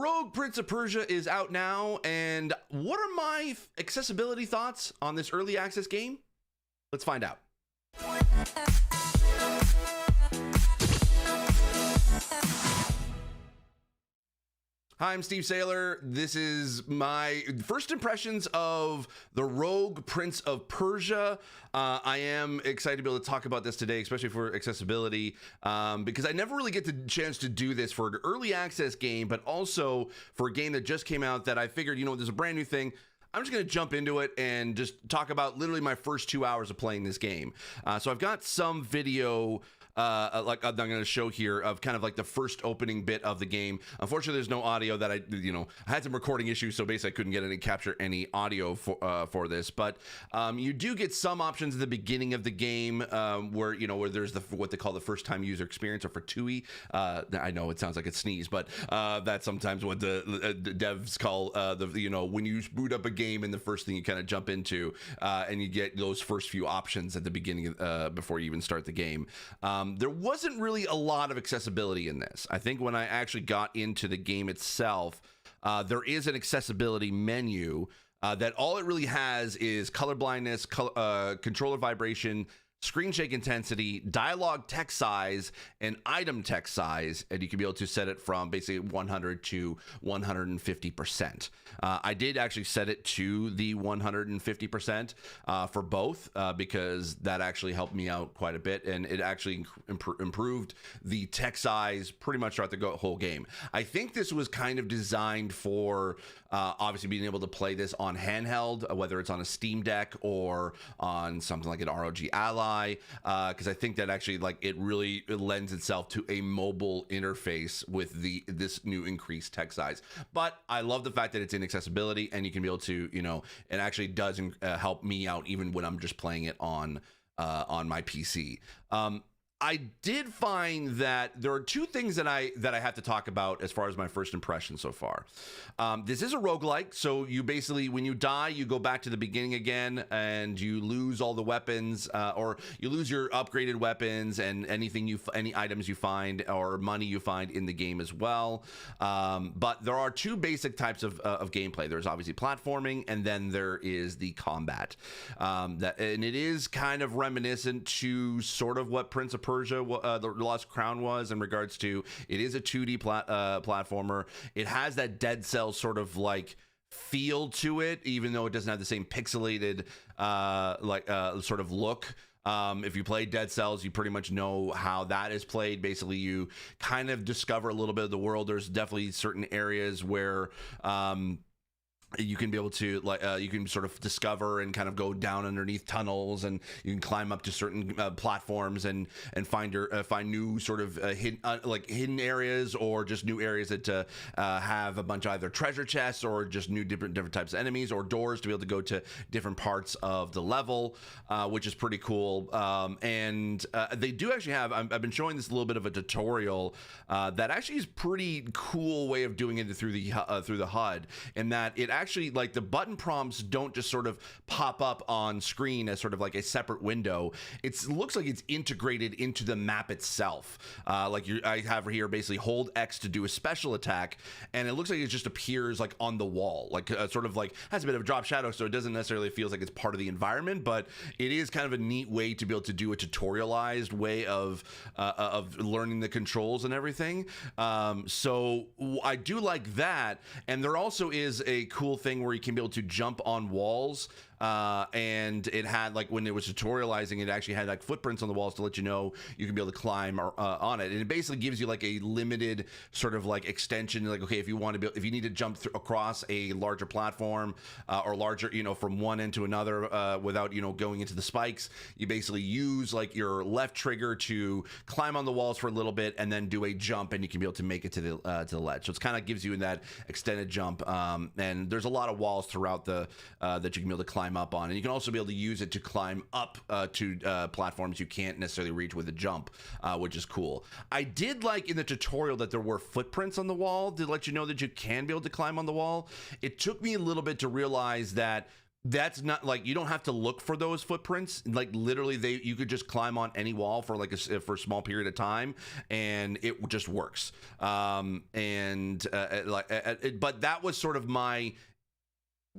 Rogue Prince of Persia is out now, and what are my accessibility thoughts on this early access game? Let's find out. Hi, I'm Steve Saylor. This is my first impressions of the Rogue Prince of Persia. I am excited to be able to talk about this today, especially for accessibility, because I never really get the chance to do this for an early access game, but also for a game that just came out that I figured, you know, there's a brand new thing. I'm just going to jump into it and just talk about literally my first 2 hours of playing this game. So I've got some video like I'm going to show here of kind of like the first opening bit of the game. Unfortunately, there's no audio that I had some recording issues, so basically I couldn't get any capture any audio for this. But you do get some options at the beginning of the game where there's what they call the first time user experience, or for TUI. I know it sounds like a sneeze, but that's sometimes what the devs call when you boot up a game and the first thing you kind of jump into, and you get those first few options at the beginning before you even start the game. There wasn't really a lot of accessibility in this. I think when I actually got into the game itself, there is an accessibility menu that all it really has is color blindness, controller vibration, screen shake intensity, dialogue text size, and item text size, and you can be able to set it from basically 100 to 150%. I did actually set it to the 150% for both because that actually helped me out quite a bit, and it actually improved the text size pretty much throughout the whole game. I think this was kind of designed for obviously being able to play this on handheld, whether it's on a Steam Deck or on something like an ROG Ally, because I think that actually it really lends itself to a mobile interface with this new increased text size. But I love the fact that it's in accessibility, and you can be able to, it actually does help me out even when I'm just playing it on my PC. I did find that there are two things that I have to talk about as far as my first impression so far. This is a roguelike, so you basically, when you die, you go back to the beginning again, and you lose all the weapons, or you lose your upgraded weapons and any items you find or money you find in the game as well. But there are two basic types of gameplay. There's obviously platforming, and then there is the combat. And it is kind of reminiscent to sort of what Prince of Persia, the Lost Crown was, in regards to it is a 2D platformer. It has that Dead Cells sort of like feel to it, even though it doesn't have the same pixelated sort of look. If you play Dead Cells, you pretty much know how that is played. Basically, you kind of discover a little bit of the world. There's definitely certain areas where you can be able to you can sort of discover and kind of go down underneath tunnels, and you can climb up to certain platforms and find new sort of hidden areas, or just new areas that have a bunch of either treasure chests or just new different types of enemies, or doors to be able to go to different parts of the level, which is pretty cool. And they do actually have, I've been showing this a little bit of a tutorial that actually is pretty cool way of doing it through the HUD, in that it actually, like, the button prompts don't just sort of pop up on screen as sort of like a separate window. It looks like it's integrated into the map itself. I have here basically hold X to do a special attack, and it looks like it just appears like on the wall, like sort of like has a bit of drop shadow, so it doesn't necessarily feel like it's part of the environment, but it is kind of a neat way to be able to do a tutorialized way of learning the controls and everything. So I do like that, and there also is a cool thing where you can be able to jump on walls, and it had, like, when it was tutorializing, it actually had like footprints on the walls to let you know you can be able to climb on it, and it basically gives you like a limited sort of like extension, like, okay, if you need to jump across a larger platform, or larger, from one end to another, without going into the spikes, you basically use like your left trigger to climb on the walls for a little bit, and then do a jump, and you can be able to make it to the ledge. So it's kind of gives you that extended jump, and there's a lot of walls throughout that you can be able to climb up on, and you can also be able to use it to climb up to platforms you can't necessarily reach with a jump, which is cool. I did like in the tutorial that there were footprints on the wall to let you know that you can be able to climb on the wall. It took me a little bit to realize that That's not like, you don't have to look for those footprints. Like literally, you could just climb on any wall for like for a small period of time, and it just works. But that was sort of my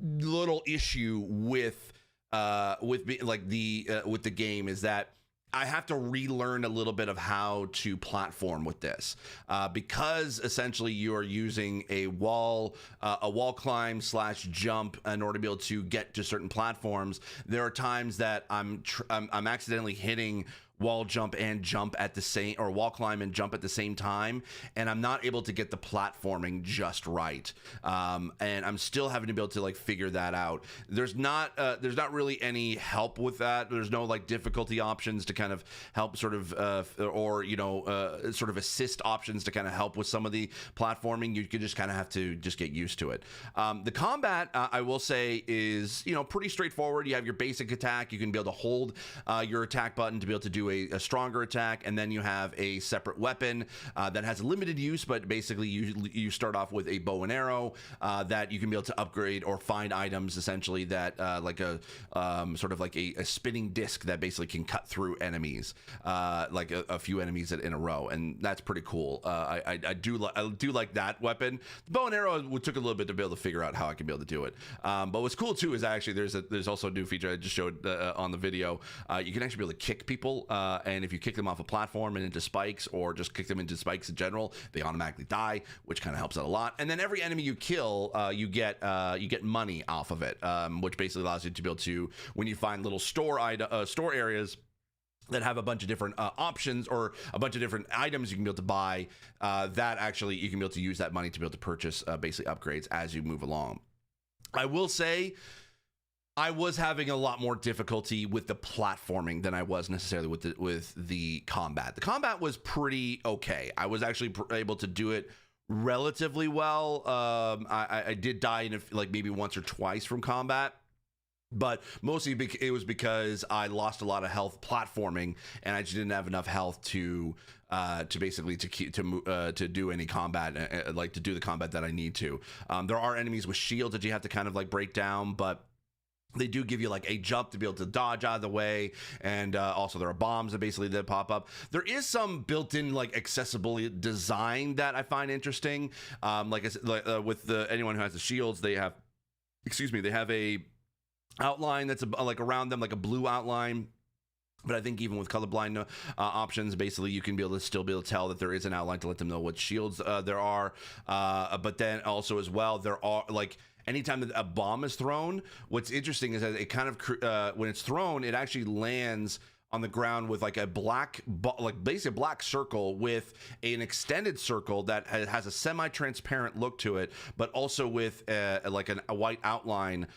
little issue with the game, is that I have to relearn a little bit of how to platform with this, because essentially you are using a wall climb / jump in order to be able to get to certain platforms. There are times that I'm accidentally hitting wall jump and jump at the same, or wall climb and jump at the same time, and I'm not able to get the platforming just right, and I'm still having to be able to like figure that out. There's not really any help with that. There's no like difficulty options to kind of help sort of sort of assist options to kind of help with some of the platforming. You could just kind of have to just get used to it. The combat, I will say, is pretty straightforward. You have your basic attack. You can be able to hold your attack button to be able to do a stronger attack, and then you have a separate weapon that has limited use, but basically you start off with a bow and arrow that you can be able to upgrade or find items essentially that like a sort of like a spinning disc that basically can cut through enemies, like a few enemies in a row, and that's pretty cool. I do like that weapon. The bow and arrow took a little bit to be able to figure out how I can be able to do it, but what's cool too is actually there's also a new feature I just showed on the video. You can actually be able to kick people, and if you kick them off a platform and into spikes, or just kick them into spikes in general, they automatically die, which kind of helps out a lot. And then every enemy you kill, you get money off of it, which basically allows you to be able to, when you find little store areas that have a bunch of different options or a bunch of different items you can be able to buy, that actually you can be able to use that money to be able to purchase basically upgrades as you move along. I will say, I was having a lot more difficulty with the platforming than I was necessarily with the combat. The combat was pretty okay. I was actually able to do it relatively well. I did die like maybe once or twice from combat, but mostly it was because I lost a lot of health platforming, and I just didn't have enough health to basically to do any combat, like to do the combat that I need to. There are enemies with shields that you have to kind of like break down, but they do give you like a jump to be able to dodge out of the way, and also there are bombs that pop up. There is some built-in like accessibility design that I find interesting. Like I said, with anyone who has the shields, they have a outline that's like around them, like a blue outline. But I think even with colorblind options, basically you can still be able to tell that there is an outline to let them know what shields there are. But then also as well, there are like, anytime that a bomb is thrown, what's interesting is that it kind of when it's thrown, it actually lands on the ground with like a basically a black circle with an extended circle that has a semi-transparent look to it, but also with like a white outline,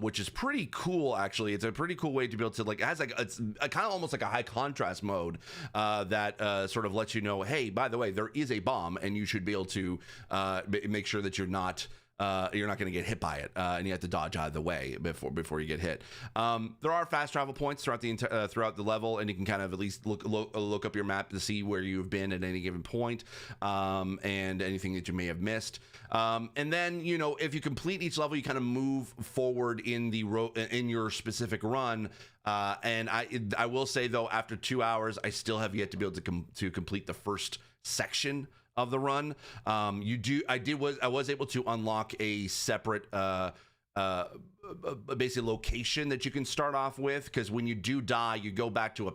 which is pretty cool. Actually, it's a pretty cool way to be able to like, it's kind of almost like a high contrast mode that sort of lets you know, hey, by the way, there is a bomb, and you should be able to make sure that you're not going to get hit by it, and you have to dodge out of the way before you get hit. There are fast travel points throughout the level, and you can kind of at least look up your map to see where you've been at any given point, and anything that you may have missed. And then if you complete each level, you kind of move forward in your specific run. And I will say though, after 2 hours, I still have yet to be able to complete the first section of the run. I was able to unlock a separate basically location that you can start off with, because when you do die, you go back to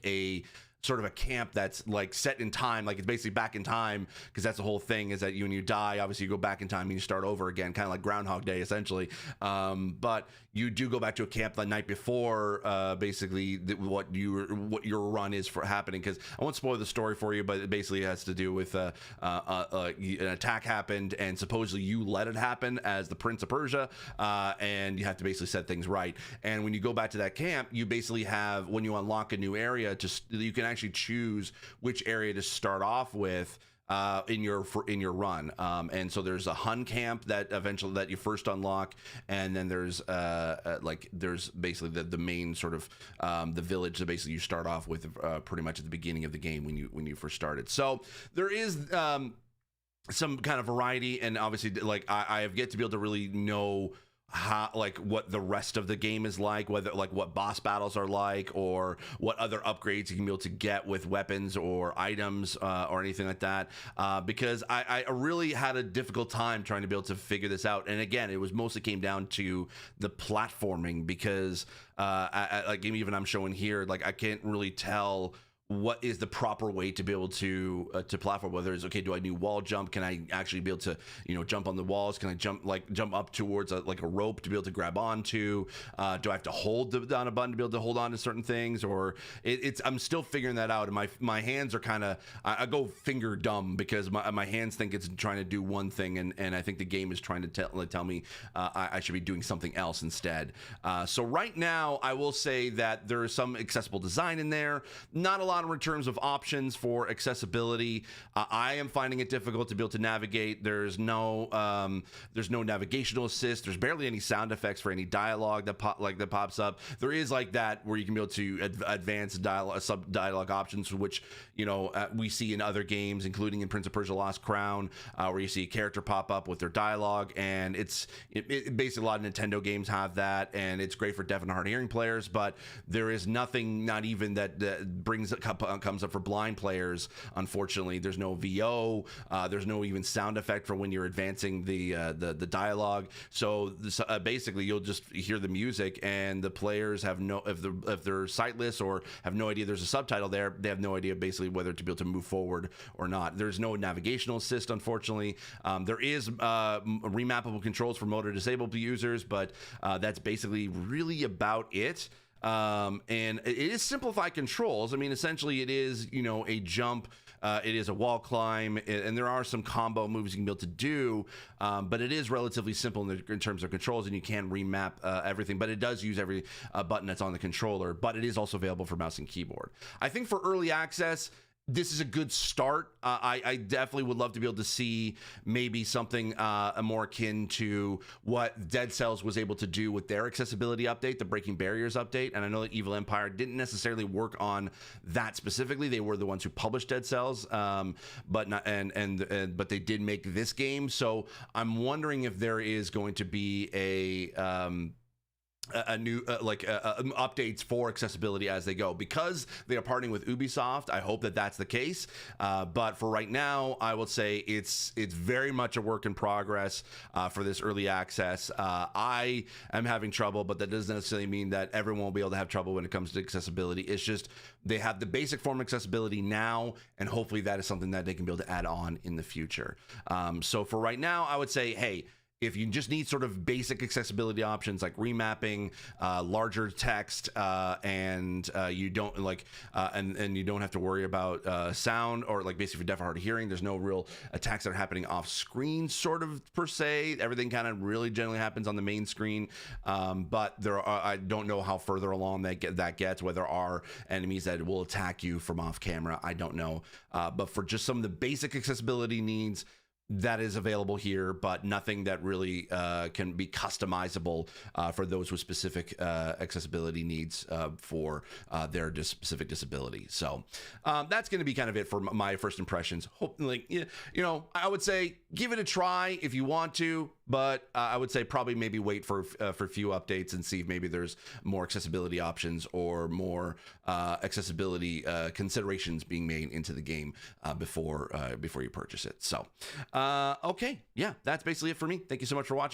a sort of a camp that's like set in time, like it's basically back in time, because that's the whole thing, is that when you die, obviously you go back in time and you start over again, kind of like Groundhog Day essentially. But you do go back to a camp the night before, basically what your run is for happening, because I won't spoil the story for you, but it basically has to do with an attack happened, and supposedly you let it happen as the Prince of Persia, and you have to basically set things right. And when you go back to that camp, you basically have, when you unlock a new area, you can actually choose which area to start off with in your run, and so there's a Hun camp that you first unlock, and then there's basically the main sort of the village that basically you start off with pretty much at the beginning of the game when you first started. So there is some kind of variety, and obviously like I have yet to be able to really know how, like, what the rest of the game is like, whether like what boss battles are like, or what other upgrades you can be able to get with weapons or items or anything like that, because I really had a difficult time trying to be able to figure this out. And again, it was mostly came down to the platforming, because like even I'm showing here, like I can't really tell what is the proper way to be able to platform, whether it's, okay, do I do wall jump? Can I actually be able to, you know, jump on the walls? Can I jump up towards like a rope to be able to grab onto? Do I have to hold down a button to be able to hold on to certain things? Or I'm still figuring that out. And my hands are kind of, I go finger dumb, because my hands think it's trying to do one thing, and I think the game is trying to tell me I should be doing something else instead. So right now, I will say that there is some accessible design in there. Not a lot in terms of options for accessibility. I am finding it difficult to be able to navigate. There's no navigational assist. There's barely any sound effects for any dialogue that pops up. There is like that where you can be able to advance sub dialogue options, which, you know, we see in other games, including in Prince of Persia: Lost Crown, where you see a character pop up with their dialogue, and it basically a lot of Nintendo games have that, and it's great for deaf and hard hearing players. But there is nothing, not even that comes up for blind players. Unfortunately, there's no VO, there's no even sound effect for when you're advancing the dialogue. So basically, you'll just hear the music, and the players have no, if they're sightless or have no idea there's a subtitle there, they have no idea basically whether to be able to move forward or not. There's no navigational assist, unfortunately. There is remappable controls for motor disabled users, but that's basically really about it. And it is simplified controls. I mean, essentially it is, you know, a jump, it is a wall climb, and there are some combo moves you can be able to do, but it is relatively simple in terms of controls, and you can remap everything, but it does use every button that's on the controller, but it is also available for mouse and keyboard. I think for early access, this is a good start. I definitely would love to be able to see maybe something more akin to what Dead Cells was able to do with their accessibility update, the Breaking Barriers update. And I know that Evil Empire didn't necessarily work on that specifically. They were the ones who published Dead Cells, but they did make this game. So I'm wondering if there is going to be a new updates for accessibility as they go, because they are partnering with Ubisoft. I hope that that's the case, but for right now, I will say it's very much a work in progress for this early access. I am having trouble, but that doesn't necessarily mean that everyone will be able to have trouble when it comes to accessibility. It's just they have the basic form of accessibility now, and hopefully that is something that they can be able to add on in the future. So for right now, I would say, hey, if you just need sort of basic accessibility options like remapping, larger text, and you don't and you don't have to worry about sound, or like basically for deaf or hard of hearing, there's no real attacks that are happening off screen, sort of per se. Everything kind of really generally happens on the main screen, but there are, I don't know how further along that gets, whether there are enemies that will attack you from off camera. I don't know, but for just some of the basic accessibility needs, that is available here, but nothing that really can be customizable for those with specific accessibility needs for their specific disability. So that's going to be kind of it for my first impressions. Hopefully, you know, I would say give it a try if you want to, but I would say probably maybe wait for a few updates and see if maybe there's more accessibility options or more accessibility considerations being made into the game before you purchase it. So okay, yeah, that's basically it for me. Thank you so much for watching.